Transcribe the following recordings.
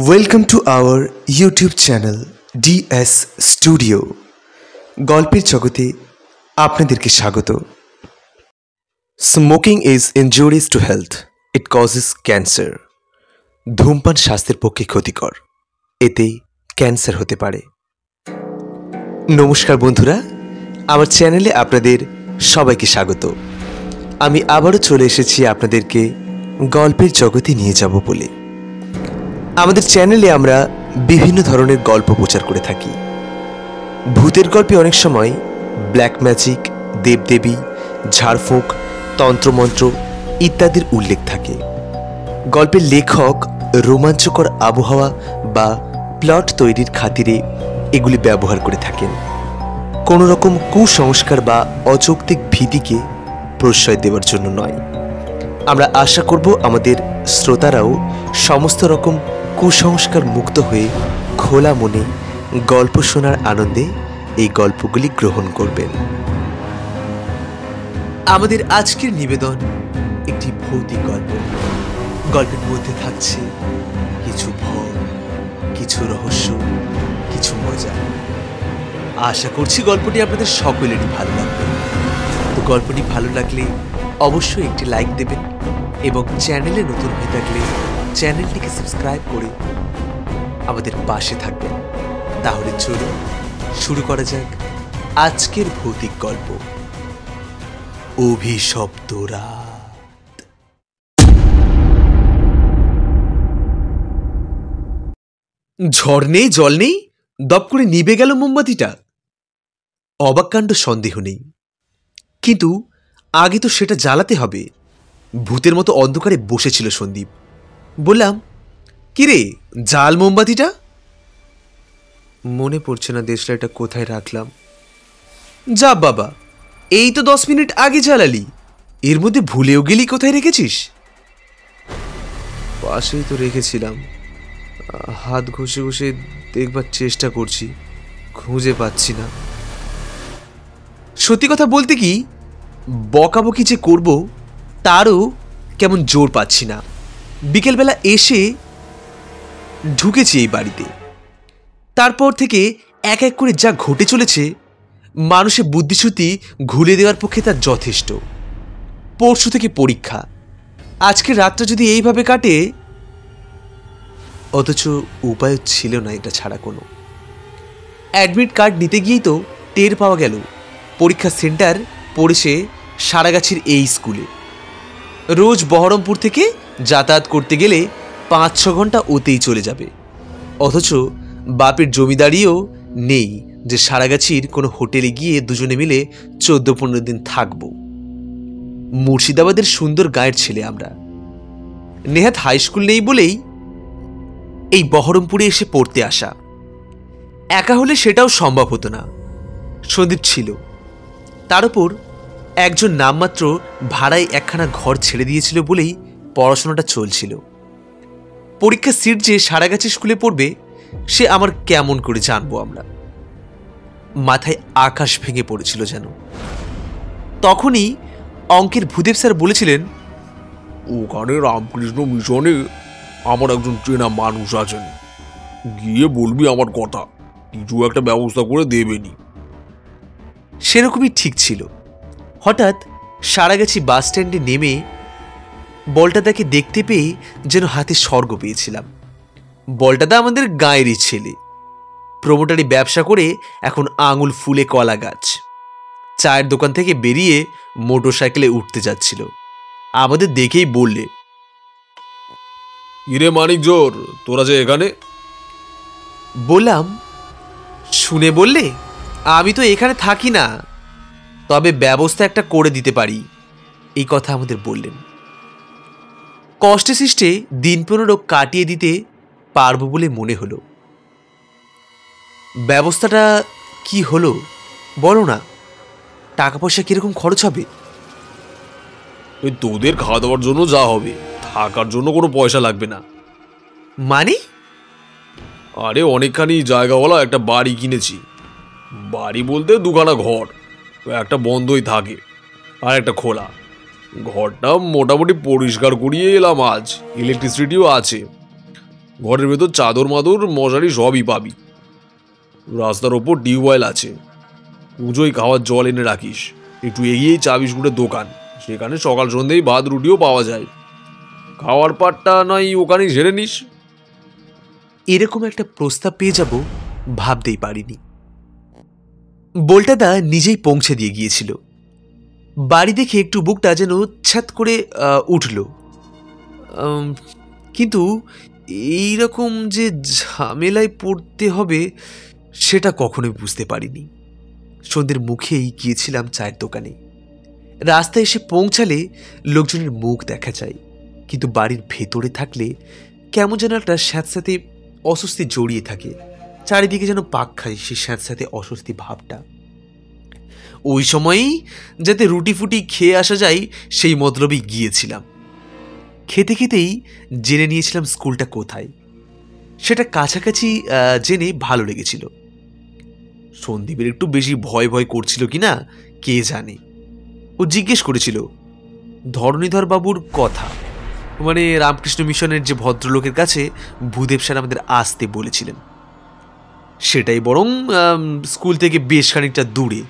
Welcome to our YouTube channel DS studio. গল্পের জগতে আপনাদেরকে স্বাগত। Smoking is injurious to health, it causes cancer. ধূমপান স্বাস্থ্যের পক্ষে ক্ষতিকর, এতে ক্যান্সার হতে পারে। নমস্কার বন্ধুরা, আমার চ্যানেলে আপনাদের সবাইকে স্বাগত। আমি আবারও চলে এসেছি আপনাদেরকে গল্পের জগতে নিয়ে যাব বলে। আমাদের চ্যানেলে আমরা বিভিন্ন ধরনের গল্প প্রচার করে থাকি। ভূতের গল্পে অনেক সময় ব্ল্যাক ম্যাজিক, দেবদেবী, ঝাড়ফুঁক, তন্ত্রমন্ত্র ইত্যাদির উল্লেখ থাকে। গল্পের লেখক রোমাঞ্চকর আবহাওয়া বা প্লট তৈরির খাতিরে এগুলি ব্যবহার করে থাকেন, কোনো রকম কুসংস্কার বা অযৌক্তিক ভীতিকে প্রশ্রয় দেওয়ার জন্য নয়। আমরা আশা করব আমাদের শ্রোতারাও সমস্ত রকম কুসংস্কার মুক্ত হয়ে খোলা মনে গল্প শোনার আনন্দে এই গল্পগুলি গ্রহণ করবেন। আমাদের আজকের নিবেদন একটি ভৌতিক গল্প। গল্পের মধ্যে থাকছে কিছু ভয়, কিছু রহস্য, কিছু মজা। আশা করছি গল্পটি আপনাদের সকলেরই ভালো লাগবে। তো গল্পটি ভালো লাগলে অবশ্যই একটি লাইক দেবেন এবং চ্যানেলে নতুন হয়ে থাকলে চ্যানেলটিকে সাবস্ক্রাইব করে আমাদের পাশে থাকবেন। তাহলে চলুন শুরু করা যাক আজকের ভৌতিক গল্প, অভিশপ্ত রাত। ঝড় নেই, জল নেই, দপ করে নিভে গেল মোমবাতিটা। অবাক কাণ্ড সন্দেহ নেই, কিন্তু আগে তো সেটা জ্বালাতে হবে। ভূতের মতো অন্ধকারে বসেছিল সন্দীপ। বললাম, কিরে, জাল মোমবাতিটা? মনে পড়ছে না দেশলাইটা কোথায় রাখলাম। যা বাবা, এই তো 10 মিনিট আগে জ্বালালি, এর মধ্যে ভুলেও গেলি কোথায় রেখেছিস? পাশেই তো রেখেছিলাম, হাত ঘষে ঘষে দেখবার চেষ্টা করছি, খুঁজে পাচ্ছি না। সত্যি কথা বলতে কি, বকাবকি যে করব তারও কেমন জোর পাচ্ছি না। বিকেলবেলা এসে ঢুকেছি এই বাড়িতে, তারপর থেকে এক এক করে যা ঘটে চলেছে, মানুষের বুদ্ধিশুদ্ধি ঘুরে দেওয়ার পক্ষে তার যথেষ্ট। পরশু থেকে পরীক্ষা, আজকের রাতটা যদি এইভাবে কাটে, অথচ উপায় ছিল না এটা ছাড়া কোনো। অ্যাডমিট কার্ড নিতে গিয়েই তো টের পাওয়া গেল পরীক্ষা সেন্টার পড়েছে সারাগাছির এই স্কুলে। রোজ বহরমপুর থেকে যাতায়াত করতে গেলে 5-6 ঘন্টা ওতেই চলে যাবে, অথচ বাপের জমিদারিও নেই যে সারাগাছির কোনো হোটেলে গিয়ে দুজনে মিলে 14-15 দিন থাকব। মুর্শিদাবাদের সুন্দর গাঁয়ের ছেলে আমরা, নেহাত হাই স্কুল নেই বলেই এই বহরমপুরে এসে পড়তে আসা। একা হলে সেটাও সম্ভব হতো না, সন্দীপ ছিল। তার উপর একজন নামমাত্র ভাড়ায় একখানা ঘর ছেড়ে দিয়েছিল বলেই পড়াশোনাটা চলছিল। পরীক্ষার সিট যে সারাগাছি স্কুলে পড়বে সে আমার কেমন করে জানবো আমরা? মাথায় আকাশ ভেঙে পড়েছিল যেন। তখনই অঙ্কের ভূদেব স্যার বলেছিলেন, ওখানে রামকৃষ্ণ মিশনে আমার একজন চেনা মানুষ আছেন, গিয়ে বলবি আমার কথা, কিছু একটা ব্যবস্থা করে দেবেনি। সেরকমই ঠিক ছিল। হঠাৎ সারাগাছি বাস স্ট্যান্ডে নেমে বলটাদাকে দেখতে পেয়ে যেন হাতে স্বর্গ পেয়েছিলাম। বলটাদা আমাদের গাঁয়েরই ছেলে, প্রমোটারি ব্যবসা করে এখন আঙুল ফুলে কলা গাছ। চায়ের দোকান থেকে বেরিয়ে মোটর সাইকেলে উঠতে যাচ্ছিল। আমাদের দেখেই বললে, ইরে মানিক জোর, তোরা যে এখানে? বললাম, শুনে বললে, আমি তো এখানে থাকি না, তবে ব্যবস্থা একটা করে দিতে পারি। এই কথা আমাদের বললেন। কষ্টে সৃষ্টে দিন 15 কাটিয়ে দিতে পারবো বলে মনে হলো। ব্যবস্থাটা কি হলো বলো না, টাকা পয়সা কিরকম খরচ হবে? ওই তোদের খাওয়া দাওয়ার জন্য যা হবে, থাকার জন্য কোনো পয়সা লাগবে না। মানে? আরে অনেকখানি জায়গাওয়ালা একটা বাড়ি কিনেছি। বাড়ি বলতে 2খানা ঘর, একটা বন্ধই থাকে আর একটা খোলা। ঘরটা মোটামুটি পরিষ্কার করিয়ে এলাম আজ, ইলেকট্রিসিটিও আছে। ঘরের ভেতর চাদর মাদর মশারি সবই পাবি। রাস্তার ওপর টিউবওয়েল আছে, পুজোয় খাওয়ার জল এনে রাখিস। একটু এগিয়েই চা বিস্কুটের দোকান, সেখানে সকাল সন্ধ্যেই ভাত রুটিও পাওয়া যায়। খাওয়ার পাটটা নয় ওখানেই ঝেড়ে নিস। এরকম একটা প্রস্তাব পেয়ে যাব ভাবতেই পারিনি। বোল্টাদা নিজেই পৌঁছে দিয়ে গিয়েছিল। বাড়ি দেখে একটু বুকটা যেন ছ্যাত করে উঠল, কিন্তু এইরকম যে ঝামেলায় পড়তে হবে সেটা কখনোই বুঝতে পারিনি। সন্ধ্যের মুখেই গিয়েছিলাম চায়ের দোকানে। রাস্তায় এসে পৌঁছালে লোকজনের মুখ দেখা যায়, কিন্তু বাড়ির ভেতরে থাকলে কেমন যেন একটা স্যাঁতস্যাঁতে অস্বস্তি জড়িয়ে থাকে। চারিদিকে যেন পাক খায় সেই স্যাঁতস্যাঁতে অস্বস্তি ভাবটা। ওই সময়ই যাতে রুটি ফুটি খেয়ে আসা যায় সেই মতলবেই গিয়েছিলাম। খেতে খেতেই জেনে নিয়েছিলাম স্কুলটা কোথায়। সেটা কাছাকাছি জেনে ভালো লেগেছিল। সন্দীপের একটু বেশি ভয় ভয় করছিল কিনা কে জানে। ও জিজ্ঞেস করেছিল ধরণীধর বাবুর কথা, মানে রামকৃষ্ণ মিশনের যে ভদ্রলোকের কাছে ভূদেব স্যার আমাদের আসতে বলেছিলেন। সেটাই বরং স্কুল থেকে বেশ খানিকটা দূরে,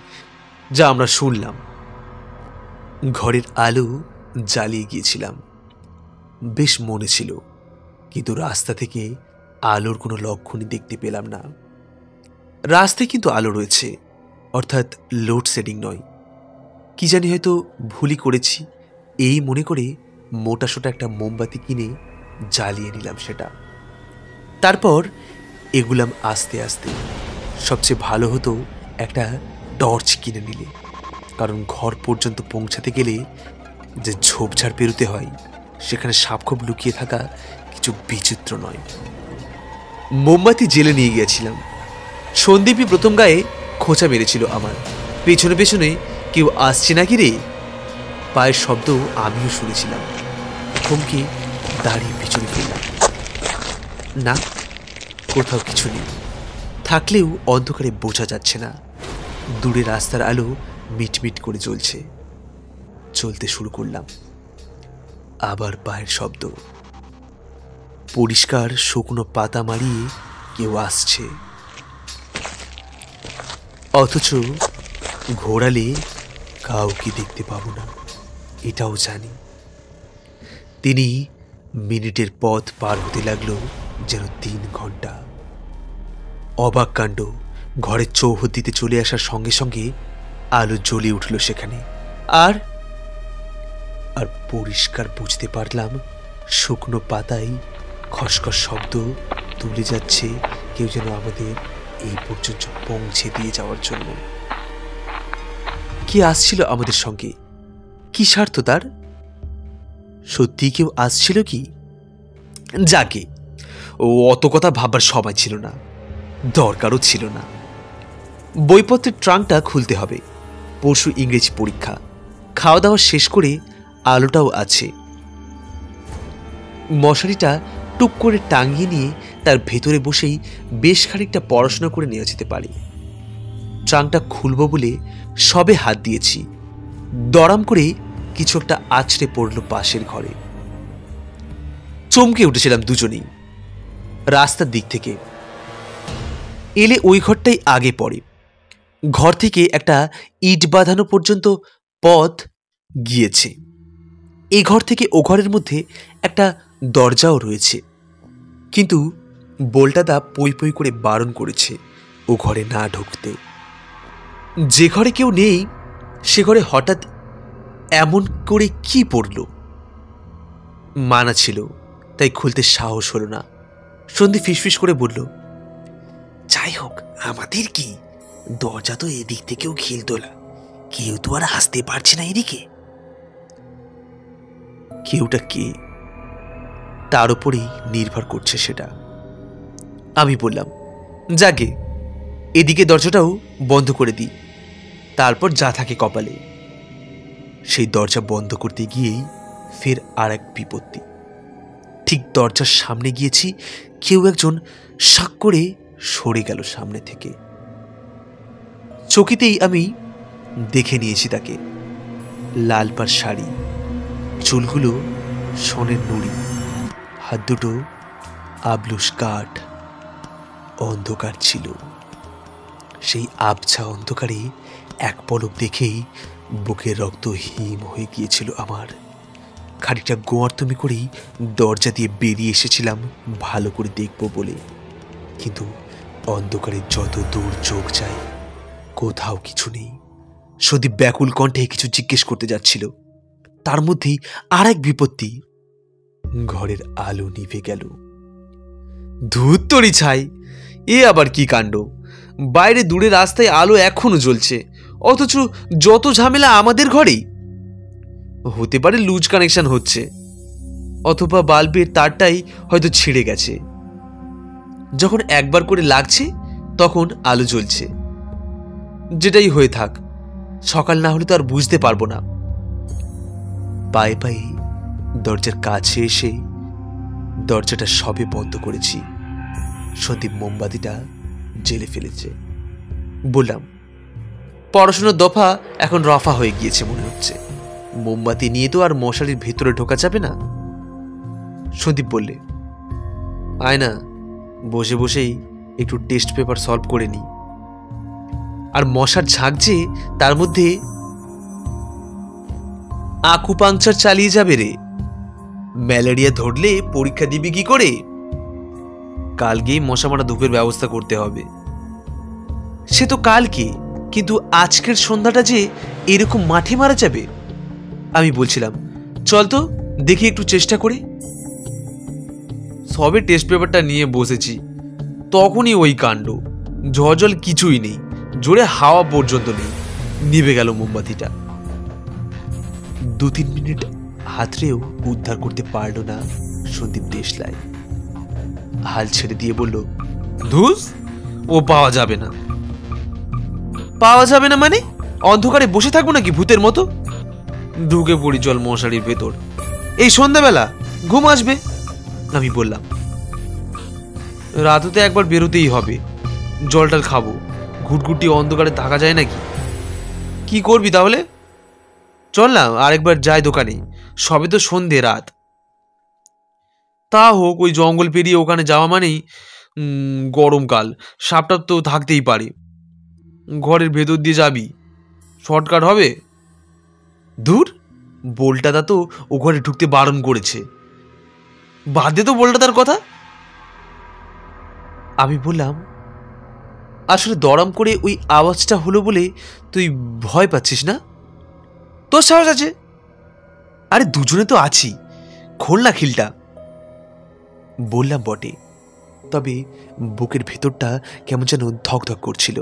যা আমরা শুনলাম। ঘরের আলো জ্বালিয়ে গিয়েছিলাম, বেশ মনে ছিল, কিন্তু রাস্তা থেকে আলোর কোনো লক্ষণই দেখতে পেলাম না। রাস্তায় কিন্তু আলো রয়েছে, অর্থাৎ লোডশেডিং নয়। কি জানি হয়তো ভুলই করেছি, এই মনে করে মোটাসোটা একটা মোমবাতি কিনে জ্বালিয়ে নিলাম সেটা। তারপর এগুলাম আস্তে আস্তে। সবচেয়ে ভালো হতো একটা টর্চ কিনে নিলে, কারণ ঘর পর্যন্ত পৌঁছাতে গেলে যে ঝোপঝাড় পেরোতে হয় সেখানে সাপখোপ লুকিয়ে থাকা কিছু বিচিত্র নয়। মোমবাতি জেলে নিয়ে গিয়েছিলাম। সন্দীপই প্রথম গায়ে খোঁচা মেরেছিল আমার। পেছনে পেছনে কেউ আসছে নাকি রে? পায়ের শব্দ আমিও শুনেছিলাম। থমকে দাঁড়িয়ে পিছনে ফিরলাম। না, কোথাও কিছু নেই। থাকলেও অন্ধকারে বোঝা যাচ্ছে না। দূরে রাস্তার আলো মিটমিট করে জ্বলছে। চলতে শুরু করলাম। আবার পায়ের শব্দ। পরিষ্কার শুকনো পাতা মারিয়ে কেউ আসছে, অথচ ঘোরালে কাউকে দেখতে পাবো না, এটাও জানি। তিনি মিনিটের পথ পার হতে লাগলো যেন 3 ঘন্টা। অবাক কাণ্ড, ঘরের চৌহদ্দিতে চলে আসার সঙ্গে সঙ্গে আলো জ্বলে উঠল সেখানে। আর আর পরিষ্কার বুঝতে পারলাম শুকনো পাতায় খসখস শব্দ তুলে যাচ্ছে, কেউ যেন আমাদের এই পর্যন্ত পৌঁছে দিয়ে যাওয়ার জন্য। কে আসছিল আমাদের সঙ্গে? কি স্বার্থ তার? সত্যি কেউ আসছিল কি? যাকে, ও অত কথা ভাববার সময় ছিল না, দরকারও ছিল না। বইপত্রের ট্রাঙ্কটা খুলতে হবে। পরশু ইংরেজি পরীক্ষা। খাওয়া দাওয়া শেষ করে আলোটাও আছে। মশারিটা টুক করে টাঙিয়ে নিয়ে তার ভেতরে বসেই বেশ খানিকটা পড়াশোনা করে নেওয়া যেতে পারে। ট্রাঙ্কটা খুলব বলে সবে হাত দিয়েছি, দরাম করে কিছু একটা আছড়ে পড়ল পাশের ঘরে। চমকে উঠেছিলাম দুজনেই। রাস্তার দিক থেকে এলে ওই ঘরটাই আগে পড়ে। ঘর থেকে একটা ইট বাঁধানো পর্যন্ত পথ গিয়েছে। এই ঘর থেকে ও ঘরের মধ্যে একটা দরজাও রয়েছে, কিন্তু বোল্টাদা পই পই করে বারণ করেছে ও ঘরে না ঢুকতে। যে ঘরে কেউ নেই সে ঘরে হঠাৎ এমন করে কি পড়ল? মানা ছিল, তাই খুলতে সাহস হলো না। সন্দীপ ফিসফিস করে বলল, যাই হোক, আমাদের কি, দরজা তো এদিক থেকেও খিলতোলা, কেউ তো আর আসতে পারছে না এদিকে। কেউটা কে, তার উপরেই নির্ভর করছে সেটা। আমি বললাম, যাকে এদিকে দরজাটাও বন্ধ করে দিই, তারপর যা থাকে কপালে। সেই দরজা বন্ধ করতে গিয়েই ফের আর এক বিপত্তি। ঠিক দরজার সামনে গিয়েছি, কেউ একজন শাক করে সরে গেল সামনে থেকে। চকিতেই আমি দেখে নিয়েছি তাকে। লাল পাড় শাড়ি, চুলগুলো সোনের নুড়ি, হাত দুটো আবলুস কাঠ, অন্ধকার ছিল। সেই আবছা অন্ধকারে এক পলক দেখেই বুকের রক্ত হিম হয়ে গিয়েছিল আমার। খানিকটা গোয়ার্তমি করেই দরজা দিয়ে বেরিয়ে এসেছিলাম ভালো করে দেখব বলে, কিন্তু অন্ধকারে যত দূর চোখ যায় কোথাও কিছু নেই। সন্দীপ ব্যাকুল কণ্ঠে কিছু জিজ্ঞেস করতে যাচ্ছিল, তার মধ্যেই আর এক বিপত্তি। ঘরের আলো নিভে গেল। ধুত্তরি ছাই, এ আবার কি কাণ্ড! বাইরে দূরে রাস্তায় আলো এখনো জ্বলছে, অথচ যত ঝামেলা আমাদের ঘরেই। হতে পারে লুজ কানেকশন হচ্ছে, অথবা বাল্বের তারটাই হয়তো ছিঁড়ে গেছে। যখন একবার করে লাগছে তখন আলো জ্বলছে। যেটাই হয়ে থাক, সকাল না হলে তো আর বুঝতে পারবো না। পায়ে পায়ে দরজার কাছে এসে দরজাটা সবে বন্ধ করেছি, সন্দীপ মোমবাতিটা জেলে ফেলেছে। বললাম, পড়াশোনার দফা এখন রফা হয়ে গিয়েছে মনে হচ্ছে, মোমবাতি নিয়ে তো আর মশারির ভেতরে ঢোকা যাবে না। সন্দীপ বললে, আয় না, বসে বসেই একটু টেস্ট পেপার সলভ করে নি। আর মশার ঝাঁকছে, তার মধ্যে আকুপাংচার চালিয়ে যাবে রে। ম্যালেরিয়া ধরলে পরীক্ষা দিবি কি করে? কাল গিয়ে মশা মারা ধূপের ব্যবস্থা করতে হবে। সে তো কালকে, কিন্তু আজকের সন্ধ্যাটা যে এরকম মাঠে মারা যাবে। আমি বলছিলাম, চল তো দেখি একটু চেষ্টা করে। সবে টেস্ট পেপারটা নিয়ে বসেছি, তখনই ওই কাণ্ড। ঝড় কিছুই নেই, জোরে হাওয়া পর্যন্ত নেই, নিভে গেল মোমবাতিটা। 2-3 মিনিট হাতড়েও উদ্ধার করতে পারল না সন্দীপ দেশলাই। হাল ছেড়ে দিয়ে বলল, ধুস, ও পাওয়া যাবে না। পাওয়া যাবে না মানে? অন্ধকারে বসে থাকবো নাকি ভূতের মতো? ঢুকে পড়ি জল মশারির ভেতর, এই সন্ধ্যাবেলা ঘুম আসবে। আমি বললাম, রাতে একবার বেরোতেই হবে, জলটাল খাবো, ঘুটঘুটি অন্ধকারে থাকা যায় নাকি? কি করবি তাহলে? চল না আরেকবার যাই দোকানে, সবে তো সন্ধে রাত। তা হোক, ওই জঙ্গল পেরিয়ে ওখানে যাওয়া মানেই গরমকাল, সাপটা তো থাকতেই পারে। ঘরের ভেতর দিয়ে যাবি, শর্টকাট হবে। দূর, বোল্টাদা তো ও ঘরে ঢুকতে বারণ করেছে। বাদে তো বোল্টাদার কথা। আমি বললাম, আসলে দরম করে ওই আওয়াজটা হলো বলে তুই ভয় পাচ্ছিস না? তোর সাহস আছে? আরে দুজনে তো আছি, খোল না খিলটা। বললাম বটে, তবে বুকের ভেতরটা কেমন যেন ধকধক করছিল।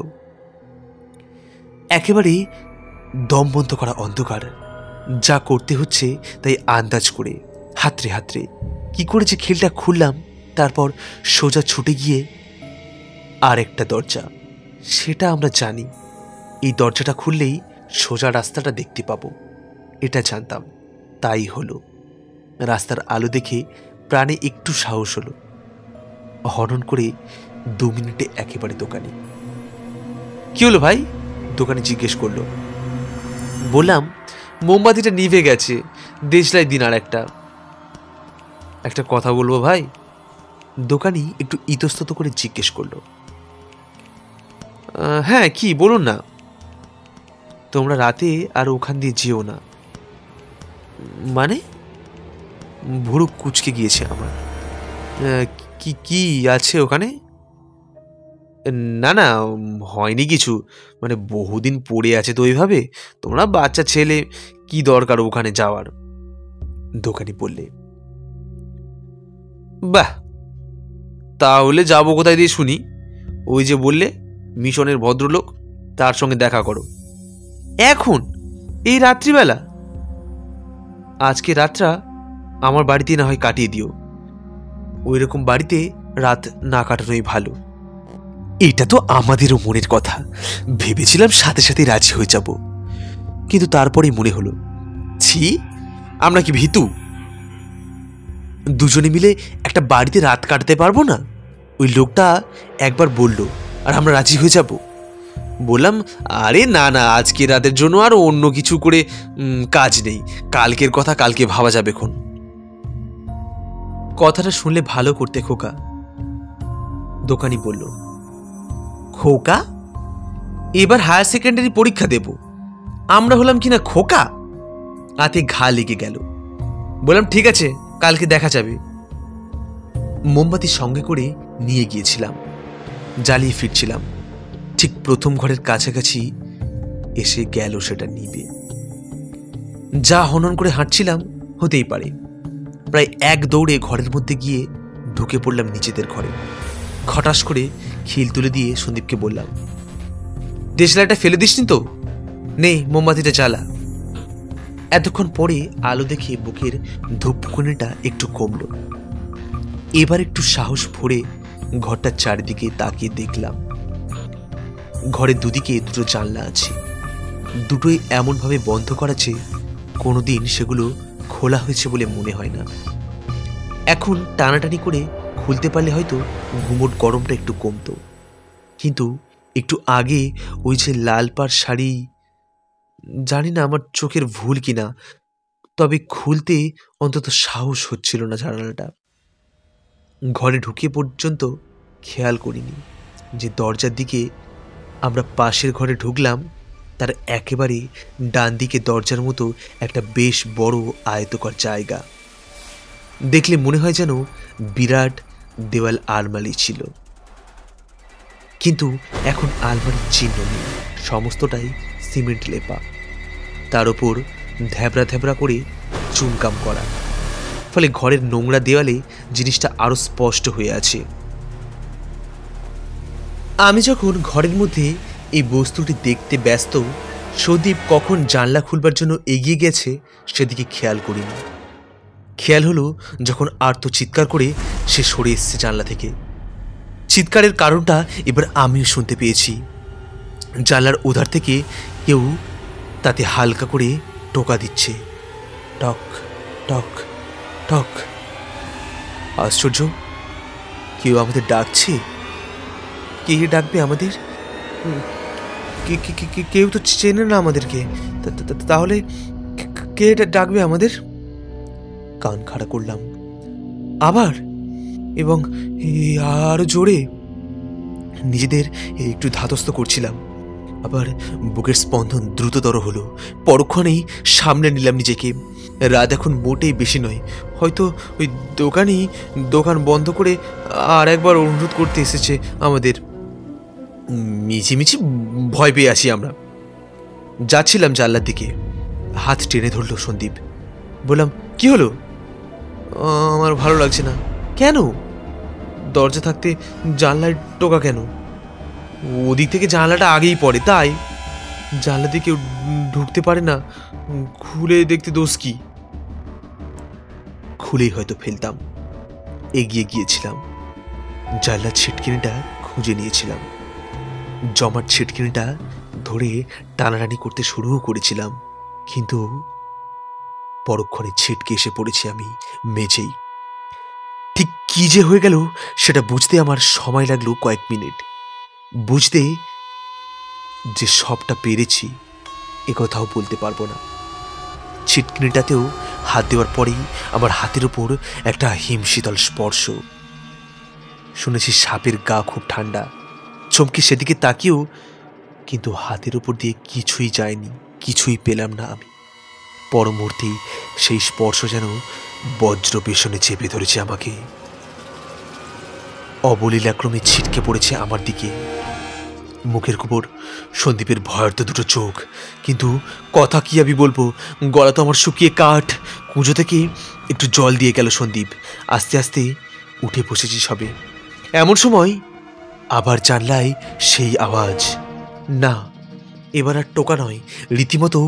একেবারে দম বন্ধ করা অন্ধকার, যা করতে হচ্ছে তাই আন্দাজ করে হাতড়ে হাতড়ে কি করে যে খিলটা খুললাম। তারপর সোজা ছুটে গিয়ে আর একটা দরজা, সেটা আমরা জানি এই দরজাটা খুললেই সোজা রাস্তাটা দেখতে পাবো, এটা জানতাম। তাই হলো। রাস্তার আলো দেখে প্রাণে একটু সাহস হলো। হরণ করে 2 মিনিটে একেবারে দোকানে। কি হলো ভাই? দোকানে জিজ্ঞেস করলো। বললাম, মোমবাতিটা নিভে গেছে, দেশলাই দিন আর একটা কথা বলবো ভাই। দোকানি একটু ইতস্তত করে জিজ্ঞেস করলো, হ্যাঁ কি বলুন না। তোমরা রাতে আর ওখান দিয়ে যেও না। মানে? ভুরু কুচকে গিয়েছে আমার। কি কি আছে ওখানে? না না, হয়নি কিছু, মানে বহুদিন পড়ে আছে তো ওইভাবে। তোমরা বাচ্চা ছেলে, কি দরকার ওখানে যাওয়ার? দোকানি বললে। বাহ, তাহলে যাবো কোথায় দিয়ে শুনি? ওই যে বললে মিশনের ভদ্রলোক, তার সঙ্গে দেখা করো। এখন এই রাত্রিবেলা? আজকে রাতটা আমার বাড়িতে না হয় কাটিয়ে দিও। ওই রকম বাড়িতে রাত না কাটানোই ভালো। এটা তো আমাদেরও মনের কথা, ভেবেছিলাম সাথে সাথে রাজি হয়ে যাব, কিন্তু তারপরেই মনে হলো, ছি, আমরা কি ভীতু? দুজনে মিলে একটা বাড়িতে রাত কাটাতে পারবো না? ওই লোকটা একবার বলল, আর আমরা রাজি হয়ে যাব। বললাম, আরে না না, আজকে রাতের জন্য আর অন্য কিছু করে কাজ নেই, কালকের কথা কালকে ভাবা যাবে। কথাটা শুনলে ভালো করতে খোকা। দোকানি বলল, খোকা? এবার হায়ার সেকেন্ডারি পরীক্ষা দেব, আমরা হলাম কিনা খোকা? হাতে ঘা লেগে গেল। বললাম, ঠিক আছে, কালকে দেখা যাবে। মোমবাতি সঙ্গে করে নিয়ে গিয়েছিলাম, জ্বালিয়ে ফিরছিলাম। ঠিক প্রথম ঘরের কাছাকাছি এসে গেল সেটা নিবে। যা হনন করে হাঁটছিলাম হতেই পারে, প্রায় এক দৌড়ে ঘরের মধ্যে গিয়ে ঢুকে পড়লাম নিজেদের ঘরে। খটাস করে খিল তুলে দিয়ে সন্দীপকে বললাম, দেশলাইটা ফেলে দিসনি তো? নে, মোমবাতিটা জ্বালা। এতক্ষণ পরে আলো দেখে বুকের ধূপকুনিটা একটু কমল। এবার একটু সাহস ভরে ঘরটার চারিদিকে তাকিয়ে দেখলাম। ঘরের দুদিকে দুটো জানলা আছে, দুটোই এমনভাবে বন্ধ করা যে কোনোদিন সেগুলো খোলা হয়েছে বলে মনে হয় না। এখন টানাটানি করে খুলতে পারলে হয়তো ঘুমোট গরমটা একটু কমতো, কিন্তু একটু আগে ওই যে লাল পাড় শাড়ি, জানি না আমার চোখের ভুল কিনা, তবে খুলতে অন্তত সাহস হচ্ছিল না জানালাটা। ঘরে ঢুকে পর্যন্ত খেয়াল করিনি যে দরজার দিকে আমরা পাশের ঘরে ঢুকলাম তার একেবারে ডান দিকে দরজার মতো একটা বেশ বড় আয়তকার জায়গা। দেখলে মনে হয় যেন বিরাট দেওয়াল আলমারি ছিল, কিন্তু এখন আলমারির চিহ্ন নেই, সমস্তটাই সিমেন্ট লেপা, তার ওপর ধ্যাবড়া ধ্যাবড়া করে চুনকাম করা, ফলে ঘরের নোংরা দেওয়ালে জিনিসটা আরো স্পষ্ট হয়ে আছে। আমি যখন ঘরের মধ্যে এই বস্তুটি দেখতে ব্যস্ত, সন্দীপ কখন জানলা খুলবার জন্য এগিয়ে গেছে সেদিকে খেয়াল করিনি। খেয়াল হলো যখন আর্ত চিৎকার করে সে সরে এসছে জানলা থেকে। চিৎকারের কারণটা এবার আমিও শুনতে পেয়েছি। জানলার ওধার থেকে কেউ তাতে হালকা করে টোকা দিচ্ছে, টক টক টক। আশ্চর্য, কেউ আমাদের ডাকছে। কে ডাকবে আমাদের? কেউ তো চেনে না আমাদেরকে, তাহলে কে ডাকবে আমাদের? কান খাড়া করলাম আবার, এবং আরো জোরে। নিজেদের একটু ধাতস্থ করছিলাম, আবার বুকের স্পন্দন দ্রুততর হলো। পরক্ষণেই সামনে নিলাম নিজেকে। রাত এখন মোটেই বেশি নয়, হয়তো ওই দোকান বন্ধ করে আর একবার অনুরোধ করতে এসেছে আমাদের। মিছিমিছি ভয় পেয়ে আসি আমরা। যাচ্ছিলাম জানলার দিকে, হাত টেনে ধরল সন্দীপ। বললাম, কি হলো? আমার ভালো লাগছে না। কেন? দরজা থাকতে জানলায় টোকা কেন? ওদিক থেকে জানলাটা আগেই পড়ে, তাই। জানলা দিয়ে কেউ ঢুকতে পারে না, খুলে দেখতে দোষ কি? খুলেই হয়তো ফেলতাম। এগিয়ে গিয়েছিলাম, জানলার ছিটকিনিটা খুঁজে নিয়েছিলাম, জমাট ছিটকিনিটা ধরে টানাটানি করতে শুরুও করেছিলাম, কিন্তু পরক্ষণে ছিটকে এসে পড়েছি আমি মেঝেই। ঠিক কি যে হয়ে গেল সেটা বুঝতে আমার সময় লাগলো কয়েক মিনিট। বুঝতে যে সবটা পেরেছি এ কথাও বলতে পারবো না। ছিটকিনিটাতেও হাত দেওয়ার পরেই আমার হাতের উপর একটা হিমশীতল স্পর্শ। শুনেছি সাপের গা খুব ঠান্ডা, চমকে সেদিকে তাকিয়েও, কিন্তু হাতের উপর দিয়ে কিছুই যায়নি, কিছুই পেলাম না আমি। পর মুহূর্তেই সেই স্পর্শ যেন বজ্র পেশনে চেপে ধরেছে আমাকে, অবলীলাক্রমে ছিটকে পড়েছে আমার দিকে। মুখের উপর সন্দীপের ভয়ার্ত দুটো চোখ, কিন্তু কথা কি আমি বলবো? গলা তো আমার শুকিয়ে কাঠ। কুঁজো থেকে একটু জল দিয়ে গেল সন্দীপ। আস্তে আস্তে উঠে বসেছি সবে, এমন সময় আবার জানলায় সেই আওয়াজ। না, এবার আর টোকা নয়, রীতিমতো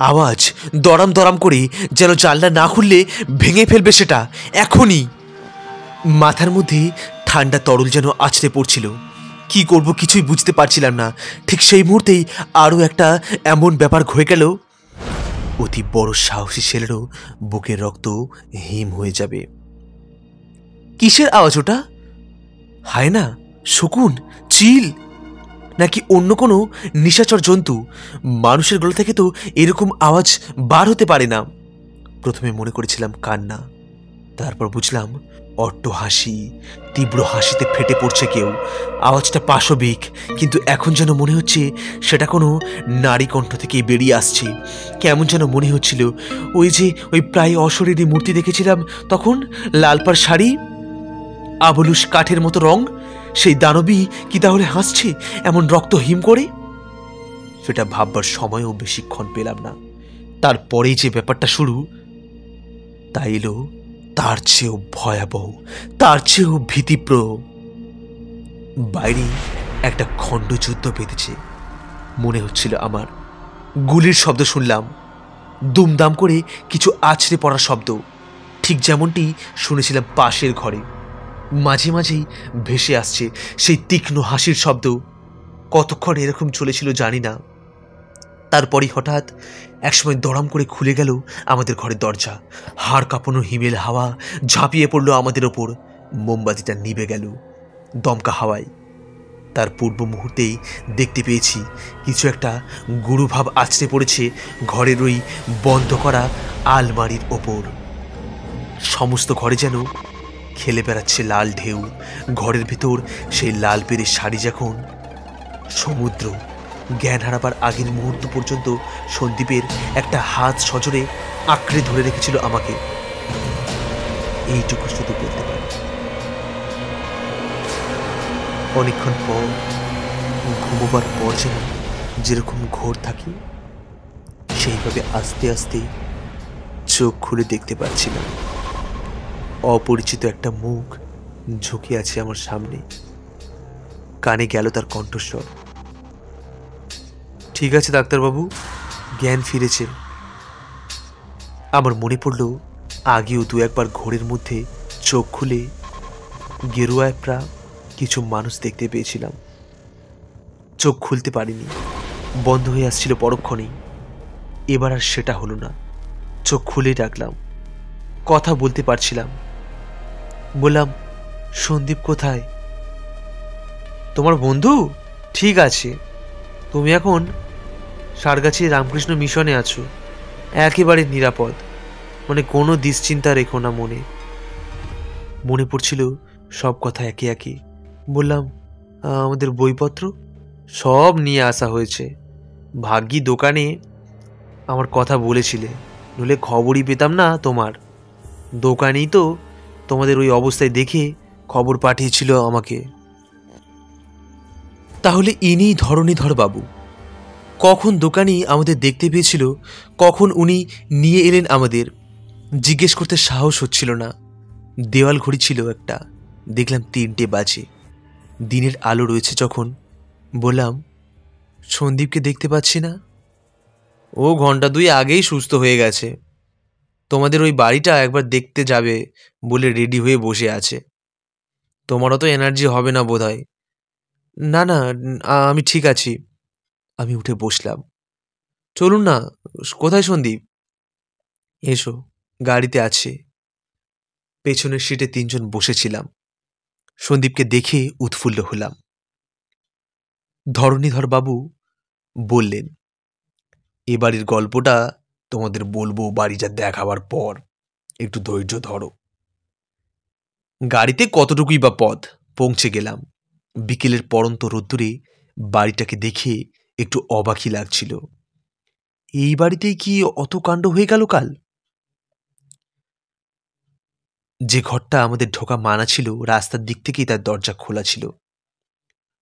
আওয়াজ, দরাম দরাম করে, যেন জানলা না খুললে ভেঙে ফেলবে সেটা এখনই। মাথার মধ্যে ঠান্ডা তরল যেন আছড়ে পড়ছিল। কি করব কিছুই বুঝতে পারছিলাম না। ঠিক সেই মুহূর্তেই আরও একটা এমন ব্যাপার হয়ে গেল, অতি বড় সাহসী ছেলেরও বুকের রক্ত হিম হয়ে যাবে। কিসের আওয়াজ ওটা? হায়না, শকুন, চিল, নাকি অন্য কোনো নিশাচর জন্তু? মানুষের গলা থেকে তো এরকম আওয়াজ বার হতে পারে না। প্রথমে মনে করেছিলাম কান্না, তারপর বুঝলাম অট্ট হাসি, তীব্র হাসিতে ফেটে পড়ছে কেউ। আওয়াজটা পাশবিক, কিন্তু এখন যেন মনে হচ্ছে সেটা কোনো নারী কণ্ঠ থেকেই বেরিয়ে আসছে। কেমন যেন মনে হচ্ছিল ওই প্রায় অশরীরী মূর্তি দেখেছিলাম তখন, লালপাড় শাড়ি, আবলুস কাঠের মতো রং, সেই দানবী কি তাহলে হাসছে এমন রক্ত হিম করে? সেটা ভাববার সময়ও বেশিক্ষণ পেলাম না। তারপরেই যে ব্যাপারটা শুরু, তা এলো তার চেয়েও ভয়াবহ, তার চেয়েও ভীতিপ্রদ। বাইরে একটা খণ্ডযুদ্ধ বেঁধেছে মনে হচ্ছিল আমার। গুলির শব্দ শুনলাম, দুমদাম করে কিছু আছড়ে পড়ার শব্দ, ঠিক যেমনটি শুনেছিলাম পাশের ঘরে। মাঝে মাঝেই ভেসে আসছে সেই তীক্ষ্ণ হাসির শব্দ। কতক্ষণ এরকম চলেছিল জানি না। তারপরই হঠাৎ একসময় দড়াম করে খুলে গেল আমাদের ঘরের দরজা। হাড় কাঁপানো হিমেল হাওয়া ঝাঁপিয়ে পড়ল আমাদের ওপর। মোমবাতিটা নিভে গেল দমকা হাওয়ায়। তার পূর্ব মুহূর্তেই দেখতে পেয়েছি কিছু একটা গুরুভাব আছড়ে পড়েছে ঘরের ওই বন্ধ করা আলমারির ওপর। সমস্ত ঘরে যেন খেলে বেড়াচ্ছে লাল ঢেউ। ঘরের ভেতর সেই লাল পেরে শাড়ি যখন সমুদ্র। জ্ঞান হারাবার আগের মুহূর্ত পর্যন্ত সন্দীপের একটা হাত সজোরে আঁকড়ে ধরে রেখেছিল আমাকে। এইটুকু শুধু বলতে পারি। অনেকক্ষণ পর ঘুমোবার পর যেন যেরকম ঘোর থাকি, সেইভাবে আস্তে আস্তে চোখ খুলে দেখতে পাচ্ছিলাম অপরিচিত একটা মুখ ঝুঁকে আছে আমার সামনে। কানে গেল তার কণ্ঠস্বর, ঠিক আছে ডাক্তারবাবু, জ্ঞান ফিরেছে। আমার মনে পড়ল আগেও দু একবার ঘোরের মধ্যে চোখ খুলে গেরুয়াপ্রা কিছু মানুষ দেখতে পেয়েছিলাম। চোখ খুলতে পারিনি, বন্ধ হয়ে আসছিল পরক্ষণেই। এবার আর সেটা হলো না। চোখ খুলে ডাকলাম, কথা বলতে পারছিলাম। বললাম, সন্দীপ কোথায়? তোমার বন্ধু? ঠিক আছে, তুমি এখন সারগাছি রামকৃষ্ণ মিশনে আছো, একেবারে নিরাপদ, মানে কোনো দুশ্চিন্তা রেখো না মনে। মনে পড়ছিল সব কথা একে একে। বললাম, আমাদের বইপত্র সব নিয়ে আসা হয়েছে। ভাগ্যি দোকানে আমার কথা বলেছিলে, নইলে খবরই পেতাম না তোমার। দোকানেই তো তোমাদের ওই অবস্থায় দেখে খবর পাঠিয়েছিল আমাকে। তাহলে ইনি ধরণীধর বাবু। কখন দোকানি আমাদের দেখতে পেয়েছিল, কখন উনি নিয়ে এলেন আমাদের, জিজ্ঞেস করতে সাহস হচ্ছিল না। দেওয়াল ঘড়ি ছিল একটা, দেখলাম 3টে বাজে। দিনের আলো রয়েছে যখন। বললাম, সন্দীপকে দেখতে পাচ্ছি না। ও ঘন্টা 2 আগেই সুস্থ হয়ে গেছে। তোমাদের ওই বাড়িটা একবার দেখতে যাবে বলে রেডি হয়ে বসে আছে। তোমারও তো এনার্জি হবে না বোধহয়। না না, আমি ঠিক আছি। আমি উঠে বসলাম। চলুন না। কোথায় সন্দীপ? এসো, গাড়িতে আছে। পেছনের সিটে 3জন বসেছিলাম। সন্দীপকে দেখে উৎফুল্ল হলাম। ধরণীধর বাবু বললেন, এ বাড়ির গল্পটা তোমাদের বলবো বাড়িটা দেখাবার পর, একটু ধৈর্য ধরো। গাড়িতে কতটুকুই বা পথ, পৌঁছে গেলাম। বিকেলের পড়ন্ত রোদ্দুরে বাড়িটাকে দেখে একটু অবাকই লাগছিল। এই বাড়িতেই কি অত কাণ্ড হয়ে গেল কাল? যে ঘরটা আমাদের ঢোকা মানা ছিল, রাস্তার দিক থেকেই তার দরজা খোলা ছিল।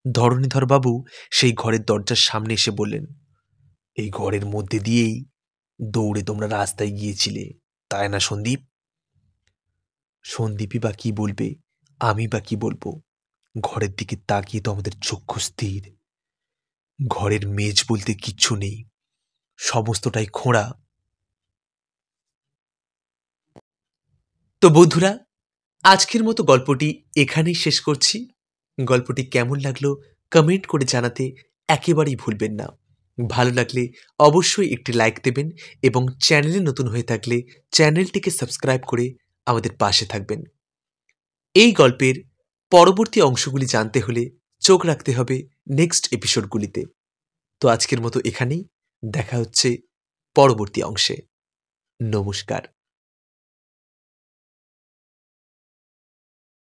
ধরণীধর বাবু সেই ঘরের দরজার সামনে এসে বললেন, এই ঘরের মধ্যে দিয়েই দৌড়ে তোমরা রাস্তায় গিয়েছিলে, তাই না সন্দীপ? সন্দীপই বা কি বলবে, আমি বা কি বলবো? ঘরের দিকে তাকিয়ে তো আমাদের চক্ষু স্থির। ঘরের মেজ বলতে কিচ্ছু নেই, সমস্তটাই খোঁড়া। তো বন্ধুরা, আজকের মতো গল্পটি এখানেই শেষ করছি। গল্পটি কেমন লাগলো কমেন্ট করে জানাতে একেবারেই ভুলবেন না। ভালো লাগলে অবশ্যই একটি লাইক দেবেন এবং চ্যানেলে নতুন হয়ে থাকলে চ্যানেলটিকে সাবস্ক্রাইব করে আমাদের পাশে থাকবেন। এই গল্পের পরবর্তী অংশগুলি জানতে হলে চোখ রাখতে হবে নেক্সট এপিসোডগুলিতে। তো আজকের মতো এখানেই, দেখা হচ্ছে পরবর্তী অংশে। নমস্কার।